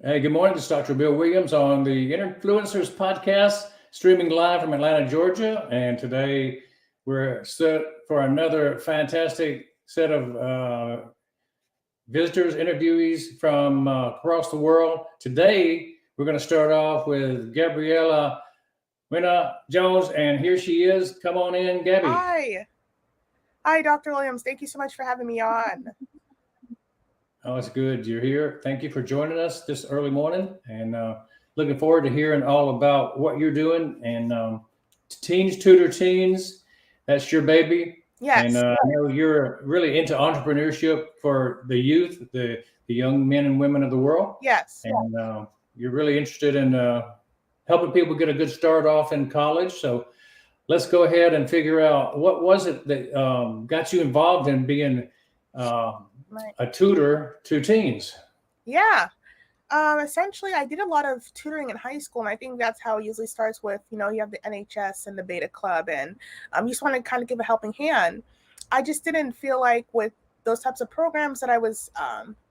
Hey, good morning. This is Dr. Bill Williams on the Influencers Podcast, streaming live from Atlanta, Georgia. And today we're set for another fantastic set of visitors, interviewees from across the world. Today we're going to start off with Gabriela Nguena Jones, and here she is. Come on in, Gabby. Hi. Hi, Dr. Williams. Thank you so much for having me on. Oh, it's good you're here. Thank you for joining us this early morning, and looking forward to hearing all about what you're doing. And Teens Tutor Teens, that's your baby. Yes. And I know you're really into entrepreneurship for the youth, the young men and women of the world. Yes. And you're really interested in helping people get a good start off in college. So let's go ahead and figure out what was it that got you involved in being a tutor to teens. Yeah. Essentially, I did a lot of tutoring in high school, and I think that's how it usually starts with, you have the NHS and the Beta Club, and you just want to kind of give a helping hand. I just didn't feel like with those types of programs that I was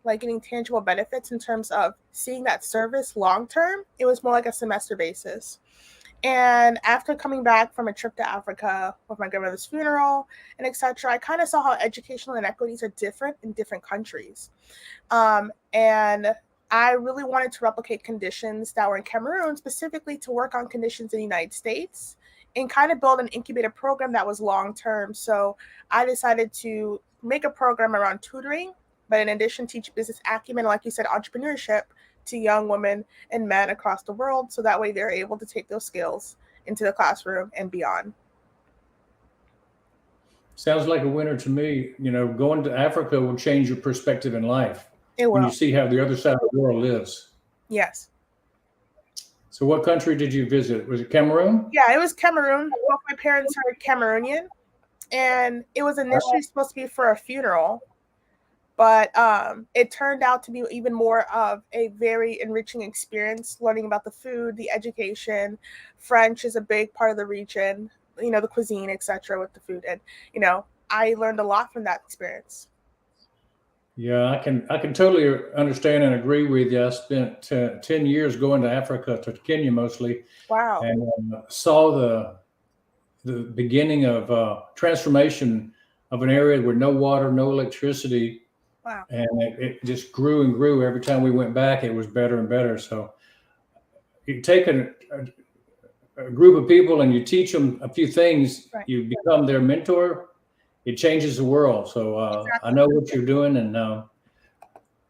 like getting tangible benefits in terms of seeing that service long term. It was more like a semester basis. And after coming back from a trip to Africa with my grandmother's funeral and etc., I kind of saw how educational inequities are different in different countries. And I really wanted to replicate conditions that were in Cameroon, specifically to work on conditions in the United States and kind of build an incubator program that was long-term. So I decided to make a program around tutoring, but in addition, teach business acumen, like you said, entrepreneurship, to young women and men across the world, so that way they're able to take those skills into the classroom and beyond. Sounds like a winner to me. Going to Africa will change your perspective in life It will. when you see how the other side of the world lives. Yes. So what country did you visit? Was it Cameroon? Yeah, it was Cameroon. Both my parents are Cameroonian, and it was initially supposed to be for a funeral, but it turned out to be even more of a very enriching experience, learning about the food, the education. French is a big part of the region, the cuisine, etc., with the food. And, I learned a lot from that experience. Yeah, I can totally understand and agree with you. I spent 10 years going to Africa, to Kenya mostly, Wow. and saw the beginning of transformation of an area with no water, no electricity. Wow. And it just grew and grew. Every time we went back, it was better and better. So you take a group of people and you teach them a few things, Right. you become their mentor, it changes the world. So Exactly. I know what you're doing. And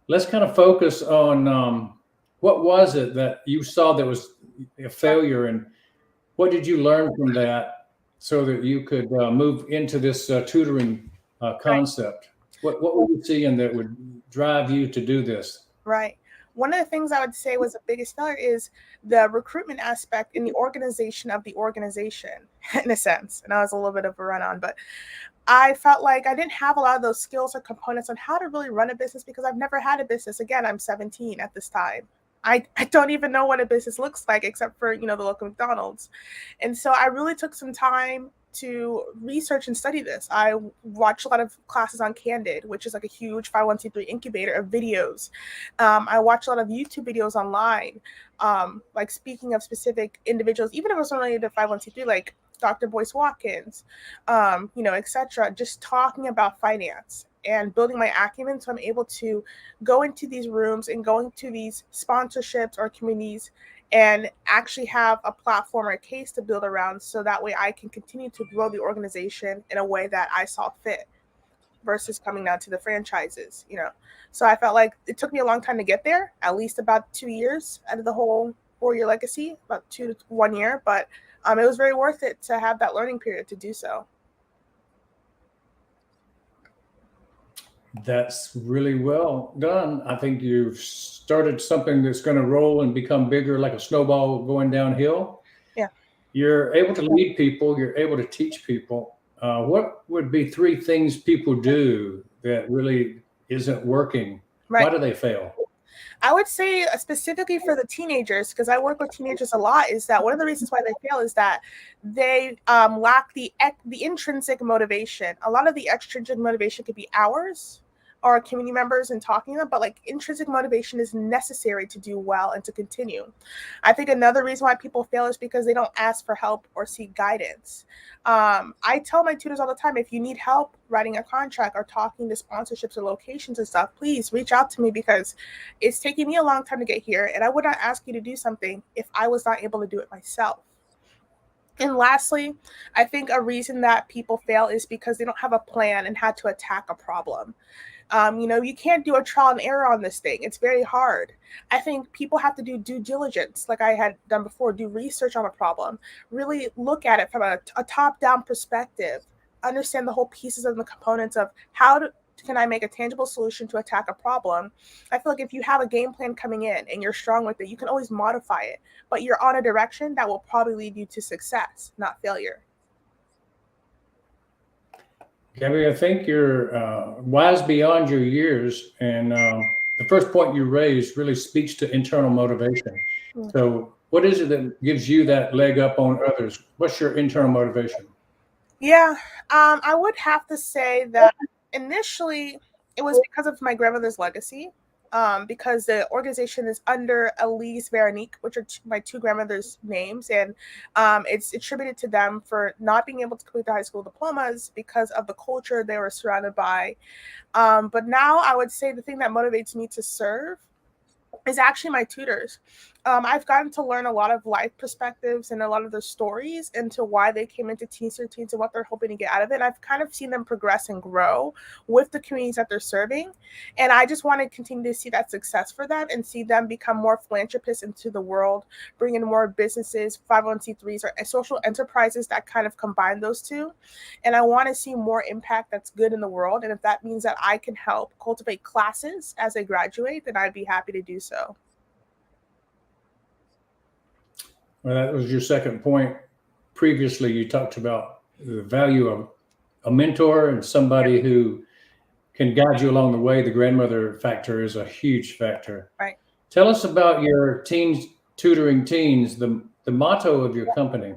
let's kind of focus on what was it that you saw that was a failure, and what did you learn from that so that you could move into this tutoring concept? What were you seeing that would drive you to do this? Right. One of the things I would say was the biggest failure is the recruitment aspect in the organization of the organization, in a sense. And that was a little bit of a run on, but I felt like I didn't have a lot of those skills or components on how to really run a business because I've never had a business. Again, I'm 17 at this time. I don't even know what a business looks like except for, the local McDonald's. And so I really took some time to research and study this. I watched a lot of classes on Candid, which is like a huge 501c3 incubator of videos. I watched a lot of YouTube videos online, like speaking of specific individuals, even if it was related to 501c3, like Dr. Boyce Watkins, etc., just talking about finance and building my acumen so I'm able to go into these rooms and going to these sponsorships or communities and actually have a platform or a case to build around so that way I can continue to grow the organization in a way that I saw fit versus coming down to the franchises, So I felt like it took me a long time to get there, at least about 2 years out of the whole 4-year legacy, about 2 to 1 year, but it was very worth it to have that learning period to do so. That's really well done. I think you've started something that's going to roll and become bigger, like a snowball going downhill. Yeah. You're able to lead people. You're able to teach people. What would be 3 things people do that really isn't working? Right. Why do they fail? I would say specifically for the teenagers, because I work with teenagers a lot, is that one of the reasons why they fail is that they lack the intrinsic motivation. A lot of the extrinsic motivation could be hours, or community members and talking to them, but like intrinsic motivation is necessary to do well and to continue. I think another reason why people fail is because they don't ask for help or seek guidance. I tell my tutors all the time, if you need help writing a contract or talking to sponsorships or locations and stuff, please reach out to me, because it's taking me a long time to get here, and I would not ask you to do something if I was not able to do it myself. And lastly, I think a reason that people fail is because they don't have a plan and how to attack a problem. You can't do a trial and error on this thing. It's very hard. I think people have to do due diligence, like I had done before, do research on a problem, really look at it from a top-down perspective, understand the whole pieces and the components of can I make a tangible solution to attack a problem. I feel like if you have a game plan coming in and you're strong with it, you can always modify it, but you're on a direction that will probably lead you to success, not failure. Gabby, I think you're wise beyond your years, and the first point you raised really speaks to internal motivation. So what is it that gives you that leg up on others? What's your internal motivation? Yeah, I would have to say that initially it was because of my grandmother's legacy, because the organization is under Elise Veronique, which are my two grandmothers' names, and it's attributed to them for not being able to complete their high school diplomas because of the culture they were surrounded by. But now I would say the thing that motivates me to serve is actually my tutors. I've gotten to learn a lot of life perspectives and a lot of their stories into why they came into TeensTutorTeens and what they're hoping to get out of it. And I've kind of seen them progress and grow with the communities that they're serving. And I just want to continue to see that success for them and see them become more philanthropists into the world, bring in more businesses, 501c3s, or social enterprises that kind of combine those two. And I want to see more impact that's good in the world. And if that means that I can help cultivate classes as they graduate, then I'd be happy to do so. Well, that was your second point. Previously, you talked about the value of a mentor and somebody who can guide you along the way. The grandmother factor is a huge factor. Right. Tell us about your Teens Tutoring Teens, the motto of your company.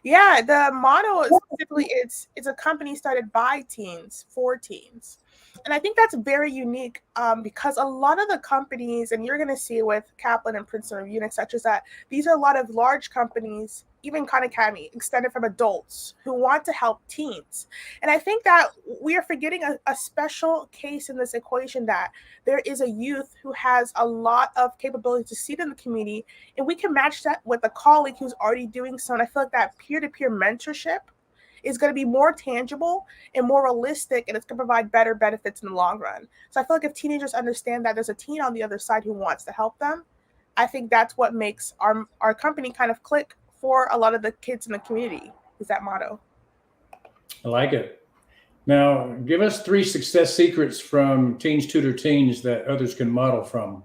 Yeah, the motto is specifically it's a company started by teens for teens. And I think that's very unique because a lot of the companies, and you're going to see with Kaplan and Princeton or Unix, such as that, these are a lot of large companies, even Khan Academy, extended from adults who want to help teens. And I think that we are forgetting a special case in this equation, that there is a youth who has a lot of capability to see it in the community, and we can match that with a colleague who's already doing so. And I feel like that peer-to-peer mentorship is going to be more tangible and more realistic, and it's going to provide better benefits in the long run. So I feel like if teenagers understand that there's a teen on the other side who wants to help them, I think that's what makes our company kind of click for a lot of the kids in the community, is that motto. I like it. Now, give us 3 success secrets from Teens Tutor Teens that others can model from.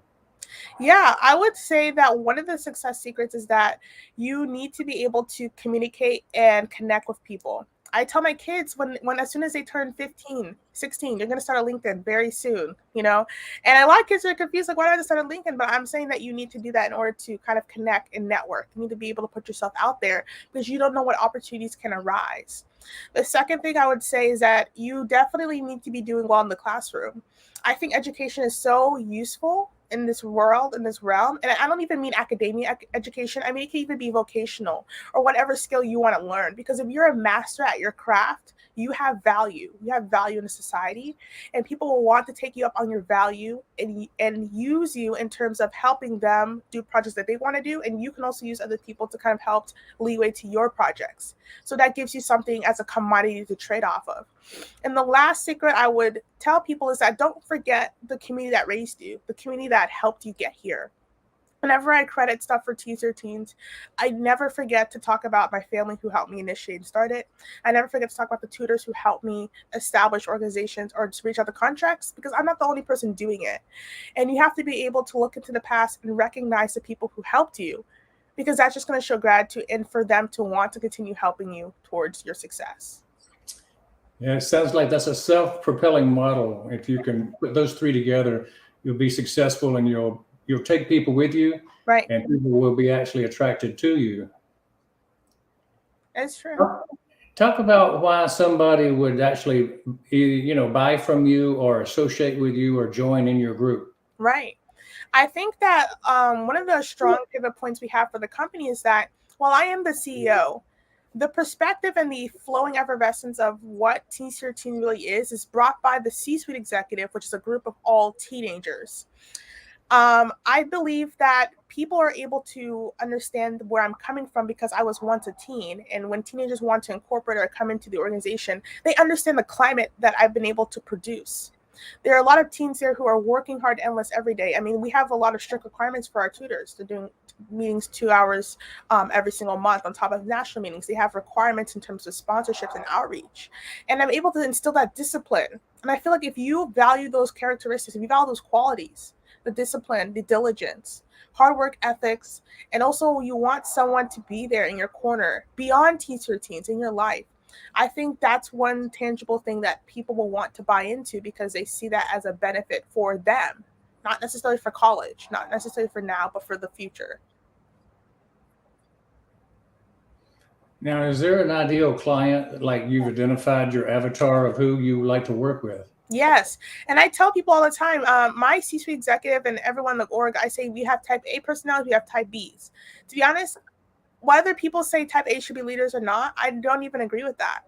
Yeah, I would say that one of the success secrets is that you need to be able to communicate and connect with people. I tell my kids when as soon as they turn 15, 16, you're going to start a LinkedIn very soon, And a lot of kids are confused, like, why do I have to start a LinkedIn? But I'm saying that you need to do that in order to kind of connect and network. You need to be able to put yourself out there because you don't know what opportunities can arise. The second thing I would say is that you definitely need to be doing well in the classroom. I think education is so useful in this world, in this realm. And I don't even mean academia education. I mean, it can even be vocational or whatever skill you want to learn. Because if you're a master at your craft, you have value. You have value in a society, and people will want to take you up on your value and use you in terms of helping them do projects that they want to do. And you can also use other people to kind of help leeway to your projects. So that gives you something as a commodity to trade off of. And the last secret I would tell people is that don't forget the community that raised you, the community that helped you get here. Whenever I credit stuff for TeensTutorTeens, I never forget to talk about my family who helped me initiate and start it. I never forget to talk about the tutors who helped me establish organizations or to reach out to contracts, because I'm not the only person doing it. And you have to be able to look into the past and recognize the people who helped you, because that's just going to show gratitude and for them to want to continue helping you towards your success. Yeah, it sounds like that's a self-propelling model. If you can put those 3 together, you'll be successful, and you'll take people with you, right? And people will be actually attracted to you. That's true. Talk about why somebody would actually, buy from you or associate with you or join in your group. Right. I think that one of the strong pivot points we have for the company is that while I am the CEO, the perspective and the flowing effervescence of what Teens Tutor Teen really is brought by the C-suite executive, which is a group of all teenagers. I believe that people are able to understand where I'm coming from because I was once a teen. And when teenagers want to incorporate or come into the organization, they understand the climate that I've been able to produce. There are a lot of teens here who are working hard endless every day. I mean, we have a lot of strict requirements for our tutors. They're doing meetings 2 hours every single month on top of national meetings. They have requirements in terms of sponsorships and outreach. And I'm able to instill that discipline. And I feel like if you value those characteristics, if you value those qualities, the discipline, the diligence, hard work ethics, and also you want someone to be there in your corner beyond teacher teens in your life. I think that's one tangible thing that people will want to buy into because they see that as a benefit for them, not necessarily for college, not necessarily for now, but for the future. Now, is there an ideal client, like you've identified your avatar of who you like to work with? Yes. And I tell people all the time, my C-suite executive and everyone in the org, I say we have type A personalities, we have type Bs. To be honest, whether people say type A should be leaders or not, I don't even agree with that.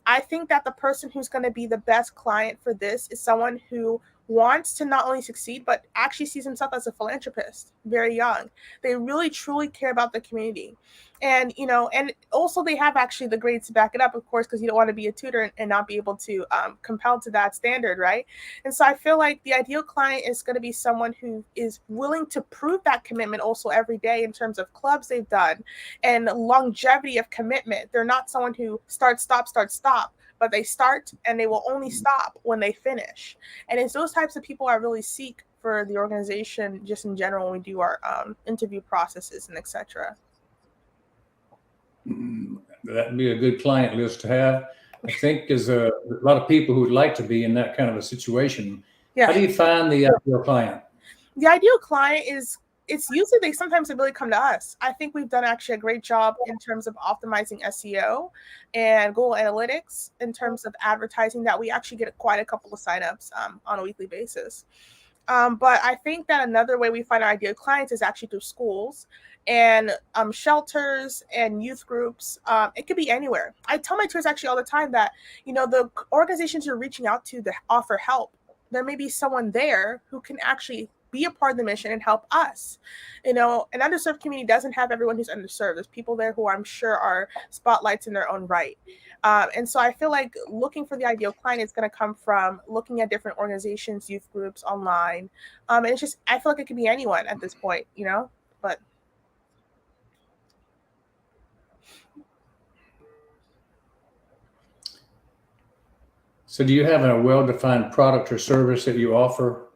I think that the person who's going to be the best client for this is someone who wants to not only succeed, but actually sees himself as a philanthropist, very young. They really truly care about the community. And, and also they have actually the grades to back it up, of course, because you don't want to be a tutor and not be able to compel to that standard, right? And so I feel like the ideal client is going to be someone who is willing to prove that commitment also every day in terms of clubs they've done and longevity of commitment. They're not someone who starts, stop, but they start and they will only stop when they finish. And it's those types of people I really seek for the organization just in general when we do our interview processes and etc. That'd be a good client list to have. I think there's a lot of people who would like to be in that kind of a situation. Yeah. How do you find the ideal client? The ideal client is it's usually they really come to us. I think we've done actually a great job in terms of optimizing SEO and Google Analytics in terms of advertising that we actually get quite a couple of signups on a weekly basis. But I think that another way we find our ideal clients is actually through schools and shelters and youth groups. It could be anywhere. I tell my tutors actually all the time that, the organizations you're reaching out to offer help, there may be someone there who can actually be a part of the mission and help us. An underserved community doesn't have everyone who's underserved. There's people there who I'm sure are spotlights in their own right. And so I feel like looking for the ideal client is going to come from looking at different organizations, youth groups, online. And it's just, I feel like it could be anyone at this point, but. So do you have a well-defined product or service that you offer?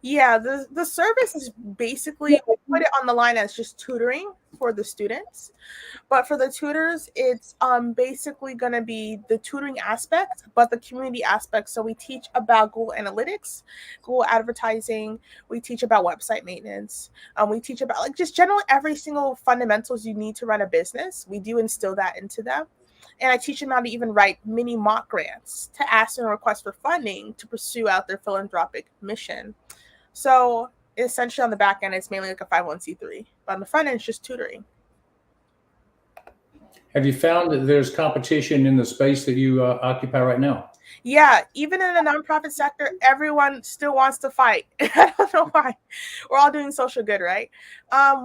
Yeah, the service is basically, we put it on the line as just tutoring for the students. But for the tutors, it's basically going to be the tutoring aspect, but the community aspect. So we teach about Google Analytics, Google advertising. We teach about website maintenance. We teach about just generally every single fundamentals you need to run a business. We do instill that into them. And I teach them how to even write mini mock grants to ask and request for funding to pursue out their philanthropic mission. So essentially on the back end, it's mainly like a 501c3. But on the front end, it's just tutoring. Have you found that there's competition in the space that you occupy right now? Yeah, even in the nonprofit sector, everyone still wants to fight. I don't know why. We're all doing social good, right?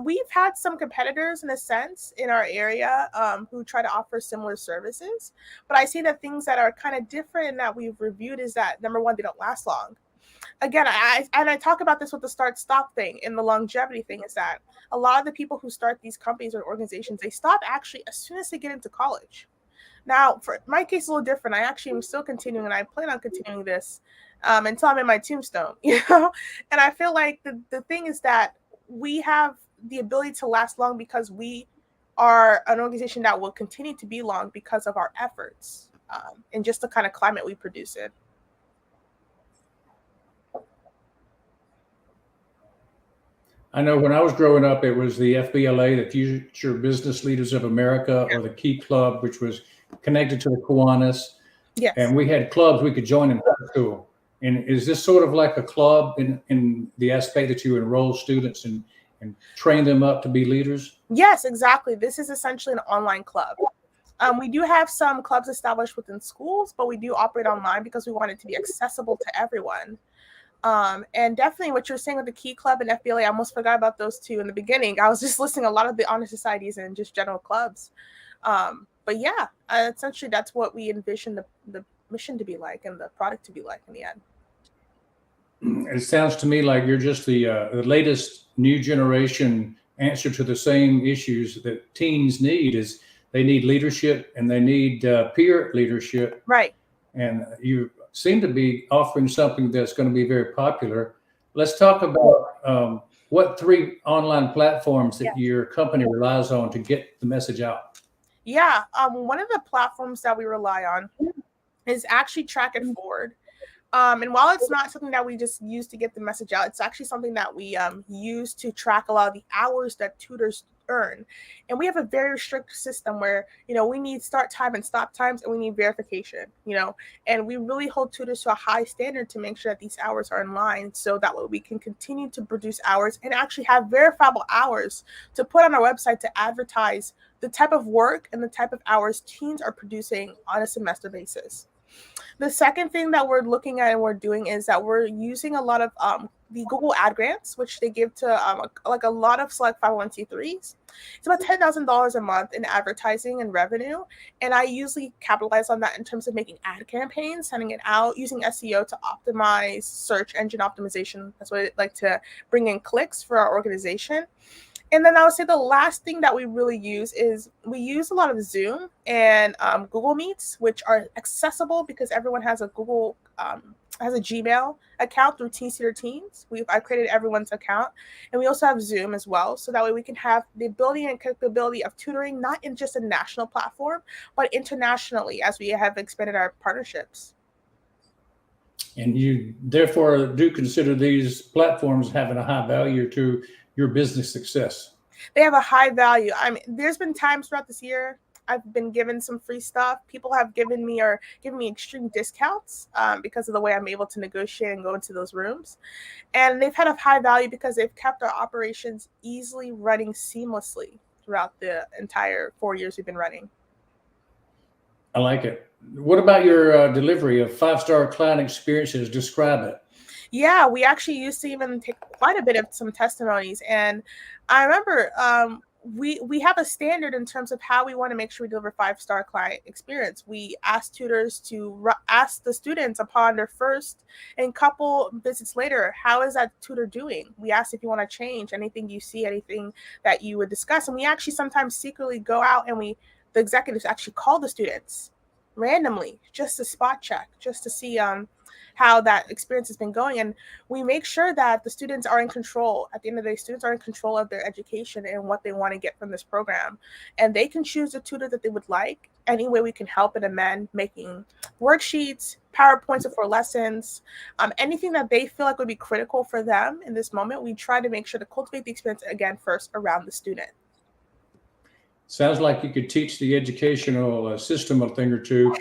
We've had some competitors in a sense in our area who try to offer similar services. But I see that things that are kind of different and that we've reviewed is that, number one, they don't last long. Again, I talk about this with the start-stop thing and the longevity thing is that a lot of the people who start these companies or organizations, they stop actually as soon as they get into college. Now, for my case, a little different. I actually am still continuing, and I plan on continuing this until I'm in my tombstone, And I feel like the thing is that we have the ability to last long because we are an organization that will continue to be long because of our efforts and just the kind of climate we produce in. I know when I was growing up, it was the FBLA, the Future Business Leaders of America, or the Key Club, which was connected to the Kiwanis, Yes. and we had clubs we could join in high school. And is this sort of like a club in the aspect that you enroll students and train them up to be leaders? Yes, exactly. This is essentially an online club. We do have some clubs established within schools, but we do operate online because we want it to be accessible to everyone. And definitely what you're saying with the Key Club and FBLA, I almost forgot about those two in the beginning. I was just listing a lot of the honor societies and just general clubs. But yeah, essentially that's what we envision the mission to be like and the product to be like in the end. It sounds to me like you're just the latest new generation answer to the same issues that teens need. Is they need leadership and they need peer leadership. Right. And you seem to be offering something that's going to be very popular. Let's talk about what 3 online platforms that your company relies on to get the message out. Yeah. One of the platforms that we rely on is actually Track It Forward. And while it's not something that we just use to get the message out, it's actually something that we use to track a lot of the hours that tutors earn. And we have a very strict system where, we need start time and stop times, and we need verification, and we really hold tutors to a high standard to make sure that these hours are in line, so that way we can continue to produce hours and actually have verifiable hours to put on our website to advertise the type of work and the type of hours teens are producing on a semester basis. The second thing that we're looking at and we're doing is that we're using a lot of the Google ad grants, which they give to like a lot of select 501c3s. It's about $10,000 a month in advertising and revenue. And I usually capitalize on that in terms of making ad campaigns, sending it out, using SEO to optimize search engine optimization. That's what I like to bring in clicks for our organization. And then I would say the last thing that we really use is we use a lot of Zoom and Google Meets, which are accessible because everyone has a has a Gmail account through TeensTutorTeens. I created everyone's account, and we also have Zoom as well. So that way we can have the ability and capability of tutoring, not in just a national platform, but internationally as we have expanded our partnerships. And you therefore do consider these platforms having a high value to your business success. They have a high value. I mean, there's been times throughout this year I've been given some free stuff. People have given me extreme discounts because of the way I'm able to negotiate and go into those rooms. And they've had a high value because they've kept our operations easily running seamlessly throughout the entire 4 years we've been running. I like it. What about your delivery of 5-star client experiences? Describe it. Yeah, we actually used to even take quite a bit of some testimonies. And I remember we have a standard in terms of how we want to make sure we deliver 5-star client experience. We ask tutors to ask the students upon their first and couple visits later, how is that tutor doing? We ask if you want to change anything you see, anything that you would discuss. And we actually sometimes secretly go out and the executives actually call the students randomly just to spot check, just to see how that experience has been going. And we make sure that the students are in control. At the end of the day, students are in control of their education and what they want to get from this program. And they can choose the tutor that they would like. Any way we can help and amend, making worksheets, PowerPoints for lessons, anything that they feel like would be critical for them in this moment, we try to make sure to cultivate the experience again first around the student. Sounds like you could teach the educational system a thing or two.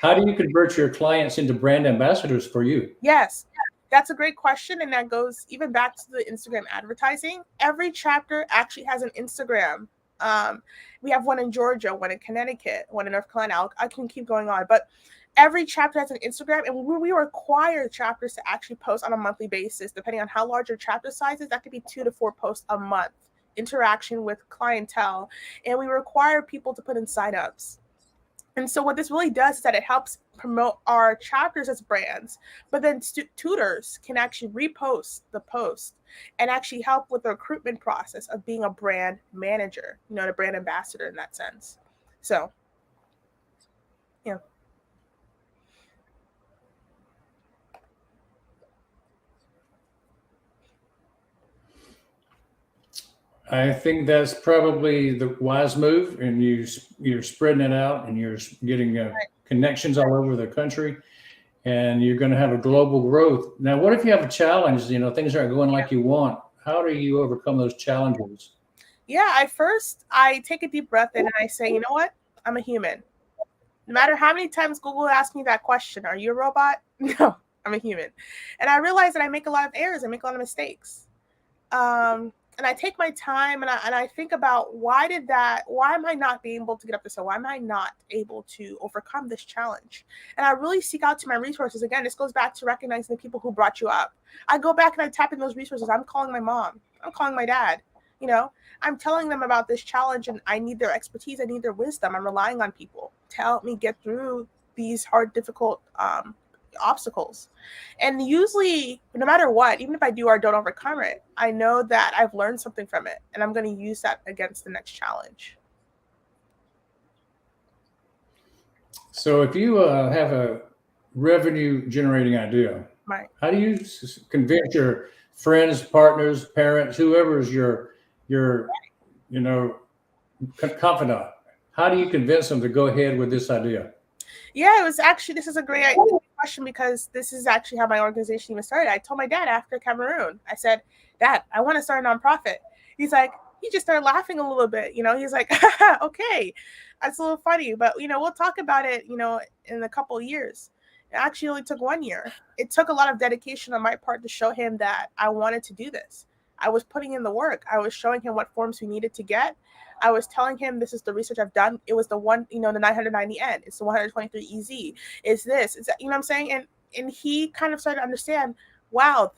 How do you convert your clients into brand ambassadors for you? Yes, that's a great question. And that goes even back to the Instagram advertising. Every chapter actually has an Instagram. We have one in Georgia, one in Connecticut, one in North Carolina. I can keep going on, but every chapter has an Instagram, and we require chapters to actually post on a monthly basis. Depending on how large your chapter size is, that could be 2 to 4 posts a month, interaction with clientele. And we require people to put in signups. And so what this really does is that it helps promote our chapters as brands, but then tutors can actually repost the post and actually help with the recruitment process of being a brand manager, a brand ambassador in that sense. So, yeah. I think that's probably the wise move, and you're spreading it out, and you're getting connections all over the country, and you're going to have a global growth. Now, what if you have a challenge? Things aren't going like you want. How do you overcome those challenges? Yeah, I take a deep breath in and I say, you know what? I'm a human. No matter how many times Google asks me that question, are you a robot? No, I'm a human. And I realize that I make a lot of errors. I make a lot of mistakes. And I take my time and I think about why am I not being able to get up this hill? Why am I not able to overcome this challenge? And I really seek out to my resources. Again, this goes back to recognizing the people who brought you up. I go back and I tap in those resources. I'm calling my mom. I'm calling my dad. You know, I'm telling them about this challenge and I need their expertise. I need their wisdom. I'm relying on people to help me get through these hard, difficult obstacles. And usually, no matter what, even if I do or don't overcome it, I know that I've learned something from it and I'm going to use that against the next challenge. So if you have a revenue generating idea, Right. How do you convince your friends, partners, parents, whoever is your confidant? How do you convince them to go ahead with this idea? Yeah, this is a great question because this is actually how my organization even started. I told my dad after Cameroon, I said, Dad, I want to start a nonprofit. He's like, he just started laughing a little bit, he's like, okay, that's a little funny, but we'll talk about it, in a couple of years. It actually only took 1 year. It took a lot of dedication on my part to show him that I wanted to do this. I was putting in the work. I was showing him what forms we needed to get. I was telling him this is the research I've done. It was the 990N. It's the 123EZ. It's this. It's what I'm saying? And he kind of started to understand, wow,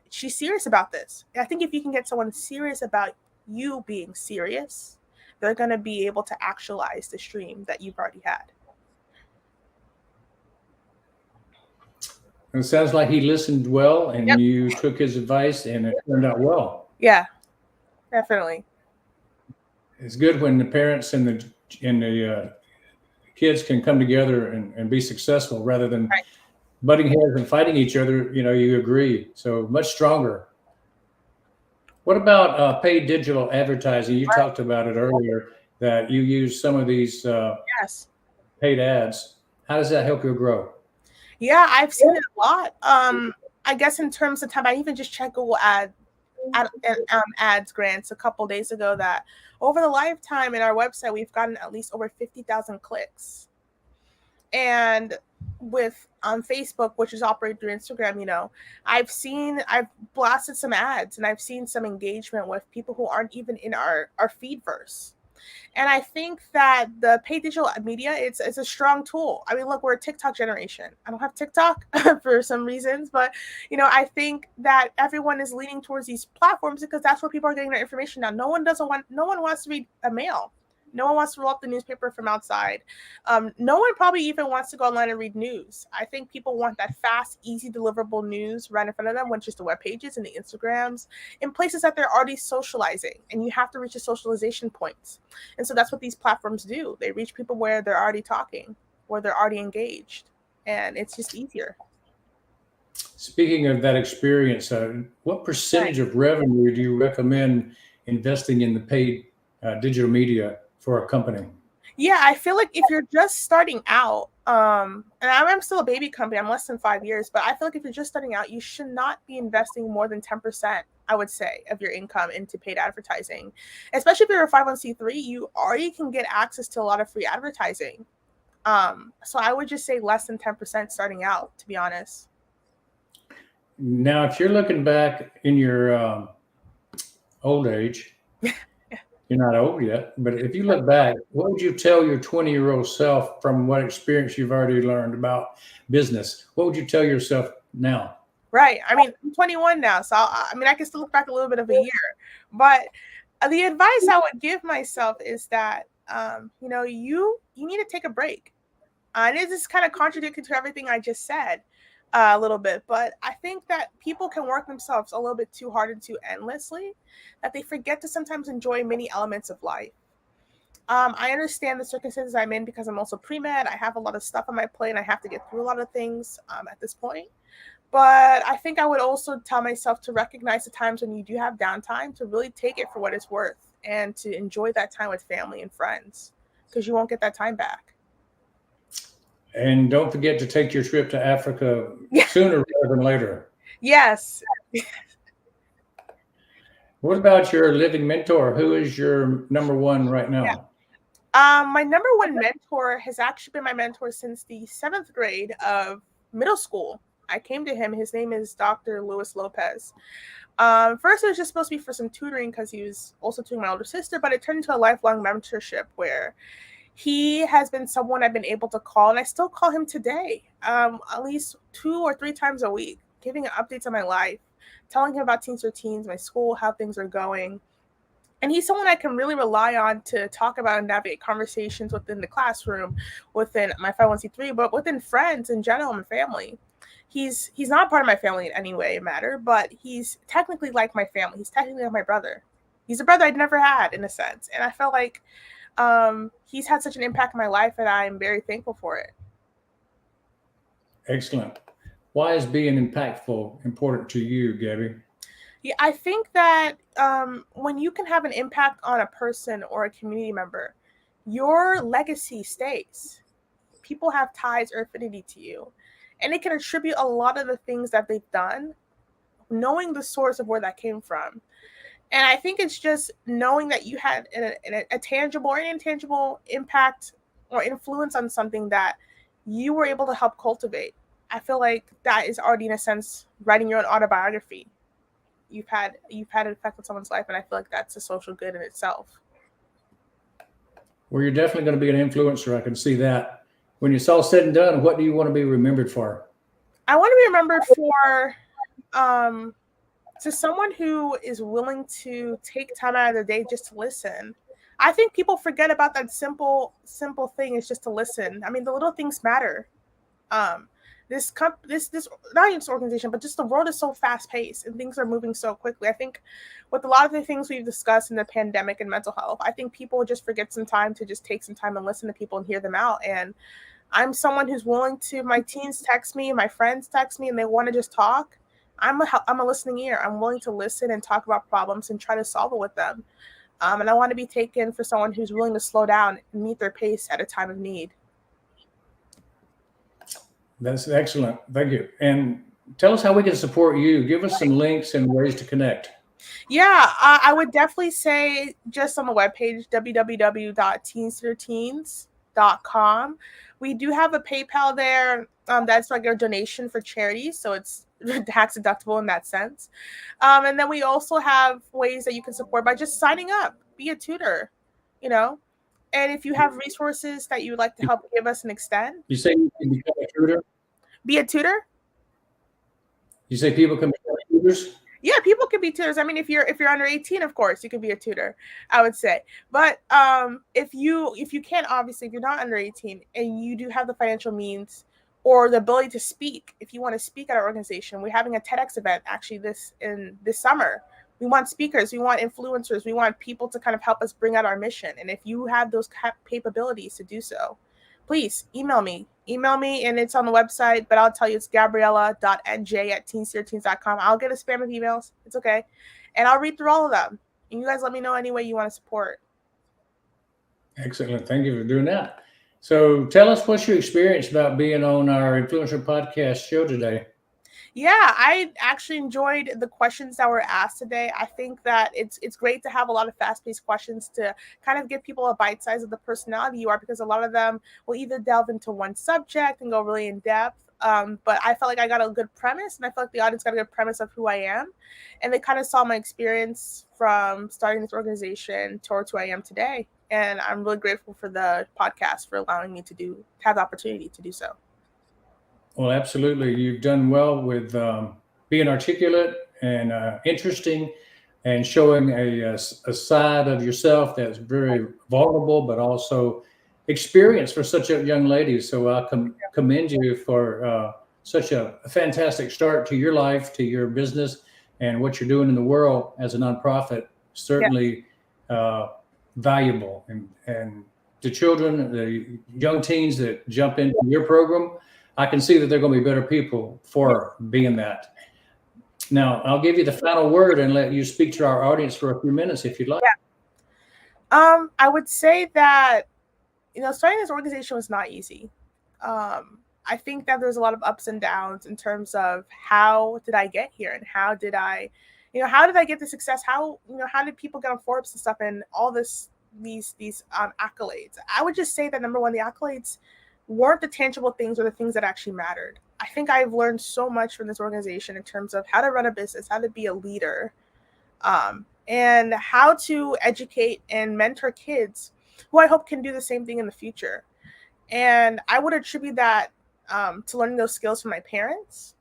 she's serious about this. And I think if you can get someone serious about you being serious, they're going to be able to actualize the dream that you've already had. It sounds like he listened well and Yep. You took his advice and it turned out well. Yeah, definitely. It's good when the parents and the kids can come together and be successful rather than butting heads and fighting each other. You agree. So much stronger. What about paid digital advertising? You talked about it earlier that you use some of these Yes. paid ads. How does that help you grow? Yeah, I've seen it a lot. I guess in terms of time, I even just checked Google ads grants a couple days ago that over the lifetime in our website, we've gotten at least over 50,000 clicks. And on Facebook, which is operated through Instagram, I've blasted some ads and I've seen some engagement with people who aren't even in our feedverse. And I think that the paid digital media, it's a strong tool. I mean, look, we're a TikTok generation. I don't have TikTok for some reasons, but I think that everyone is leaning towards these platforms because that's where people are getting their information now. No one wants to read a mail. No one wants to roll up the newspaper from outside. No one probably even wants to go online and read news. I think people want that fast, easy, deliverable news right in front of them, which is the web pages and the Instagrams, in places that they're already socializing, and you have to reach the socialization points. And so that's what these platforms do. They reach people where they're already talking, where they're already engaged, and it's just easier. Speaking of that experience, what percentage of revenue do you recommend investing in the paid digital media for a company? Yeah, I feel like if you're just starting out, and I'm still a baby company, I'm less than 5 years, but I feel like if you're just starting out, you should not be investing more than 10%, I would say, of your income into paid advertising. Especially if you're a 501c3, you already can get access to a lot of free advertising. So I would just say less than 10% starting out, to be honest. Now, if you're looking back in your old age, you're not old yet, but if you look back, what would you tell your 20-year-old self from what experience you've already learned about business? What would you tell yourself now? Right. I mean, I'm 21 now, so I can still look back a little bit of a year. But the advice I would give myself is that, you need to take a break. And it is kind of contradictory to everything I just said a little bit, but I think that people can work themselves a little bit too hard and too endlessly that they forget to sometimes enjoy many elements of life. I understand the circumstances I'm in because I'm also pre-med. I have a lot of stuff on my plate and I have to get through a lot of things at this point. But I think I would also tell myself to recognize the times when you do have downtime to really take it for what it's worth and to enjoy that time with family and friends because you won't get that time back. And don't forget to take your trip to Africa sooner rather than later. Yes. What about your living mentor? Who is your number one right now? My number one mentor has actually been my mentor since the 7th grade of middle school. I came to him. His name is Dr. Luis Lopez. First, it was just supposed to be for some tutoring because he was also tutoring my older sister, but it turned into a lifelong mentorship where he has been someone I've been able to call, and I still call him today, at least 2 or 3 times a week, giving updates on my life, telling him about Teens for Teens, my school, how things are going. And he's someone I can really rely on to talk about and navigate conversations within the classroom, within my 501c3, but within friends in general and family. He's not part of my family in any way matter, but he's technically like my family. He's technically like my brother. He's a brother I'd never had in a sense. And I felt like he's had such an impact in my life, and I'm very thankful for it. Excellent. Why is being impactful important to you, Gabby? Yeah, I think that when you can have an impact on a person or a community member, your legacy stays. People have ties or affinity to you, and it can attribute a lot of the things that they've done, knowing the source of where that came from. And I think it's just knowing that you had a tangible or intangible impact or influence on something that you were able to help cultivate. I feel like that is already, in a sense, writing your own autobiography. You've had an effect on someone's life, and I feel like that's a social good in itself. Well, you're definitely going to be an influencer. I can see that. When it's all said and done, what do you want to be remembered for? I want to be remembered for to someone who is willing to take time out of their day just to listen. I think people forget about that simple thing is just to listen. I mean, the little things matter. This not even this organization, but just the world is so fast paced and things are moving so quickly. I think with a lot of the things we've discussed in the pandemic and mental health, I think people just forget some time to just take some time and listen to people and hear them out. And I'm someone who's willing to, my teens text me, my friends text me, and they want to just talk. I'm a listening ear. I'm willing to listen and talk about problems and try to solve it with them. And I want to be taken for someone who's willing to slow down and meet their pace at a time of need. That's excellent. Thank you. And tell us how we can support you. Give us some links and ways to connect. Yeah, I would definitely say just on the webpage, www.TeensTutorTeens.com. We do have a PayPal there. That's like our donation for charity, so it's tax deductible in that sense. And then we also have ways that you can support by just signing up, be a tutor, And if you have resources that you would like to help give us and extend. You say you can become a tutor? Be a tutor? You say people can become tutors? Yeah, people can be tutors. I mean, if you're under 18, of course, you can be a tutor, I would say. But if you can't, obviously, if you're not under 18 and you do have the financial means or the ability to speak, if you want to speak at our organization, we're having a TEDx event actually this summer. We want speakers, we want influencers, we want people to kind of help us bring out our mission. And if you have those capabilities to do so, please email me, and it's on the website, but I'll tell you it's gabriela.nj@teenstutorteens.com. I'll get a spam of emails. It's okay. And I'll read through all of them. And you guys let me know any way you want to support. Excellent. Thank you for doing that. So tell us what's your experience about being on our Influencer Podcast show today? Yeah, I actually enjoyed the questions that were asked today. I think that it's great to have a lot of fast-paced questions to kind of give people a bite size of the personality you are, because a lot of them will either delve into one subject and go really in depth. But I felt like I got a good premise, and I felt like the audience got a good premise of who I am. And they kind of saw my experience from starting this organization towards who I am today. And I'm really grateful for the podcast for allowing me to have the opportunity to do so. Well, absolutely. You've done well with being articulate and interesting and showing a side of yourself that's very vulnerable, but also experienced for such a young lady. So I commend you for such a fantastic start to your life, to your business, and what you're doing in the world as a nonprofit. Certainly valuable. And the children, the young teens that jump into your program, I can see that they're going to be better people for being that. Now, I'll give you the final word and let you speak to our audience for a few minutes if you'd like. Yeah. I would say that, starting this organization was not easy. I think that there's a lot of ups and downs in terms of how did I get here and how did I get the success? How did people get on Forbes and stuff and all this accolades. I would just say that number one, the accolades weren't the tangible things or the things that actually mattered. I think I've learned so much from this organization in terms of how to run a business, how to be a leader, and how to educate and mentor kids who I hope can do the same thing in the future. And I would attribute that to learning those skills from my parents,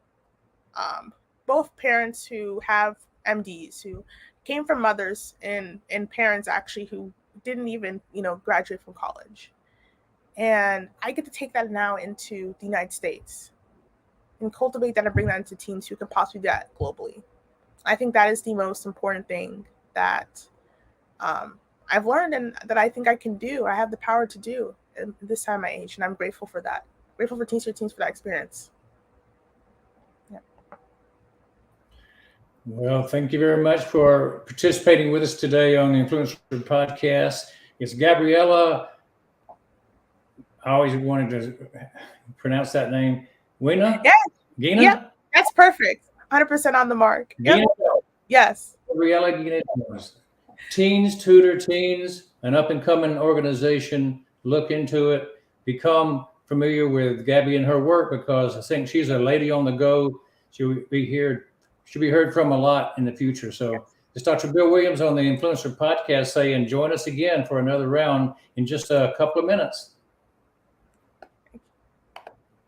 both parents who have MDs, who came from mothers and parents actually who didn't even, graduate from college. And I get to take that now into the United States and cultivate that and bring that into teens who can possibly do that globally. I think that is the most important thing that I've learned and that I think I can do. I have the power to do at this time of my age, and I'm grateful for that. Grateful for TeensTutorTeens for that experience. Yeah. Well, thank you very much for participating with us today on the Influencer Podcast. It's Gabriela. I always wanted to pronounce that name. Nguena? Yeah. Nguena? Yeah, that's perfect. 100% on the mark. Yep. Yes. Gabriela Nguena Jones. TeensTutorTeens, an up-and-coming organization. Look into it. Become familiar with Gabby and her work, because I think she's a lady on the go. She'll be heard from a lot in the future. So it's Dr. Bill Williams on the Influencer Podcast saying join us again for another round in just a couple of minutes.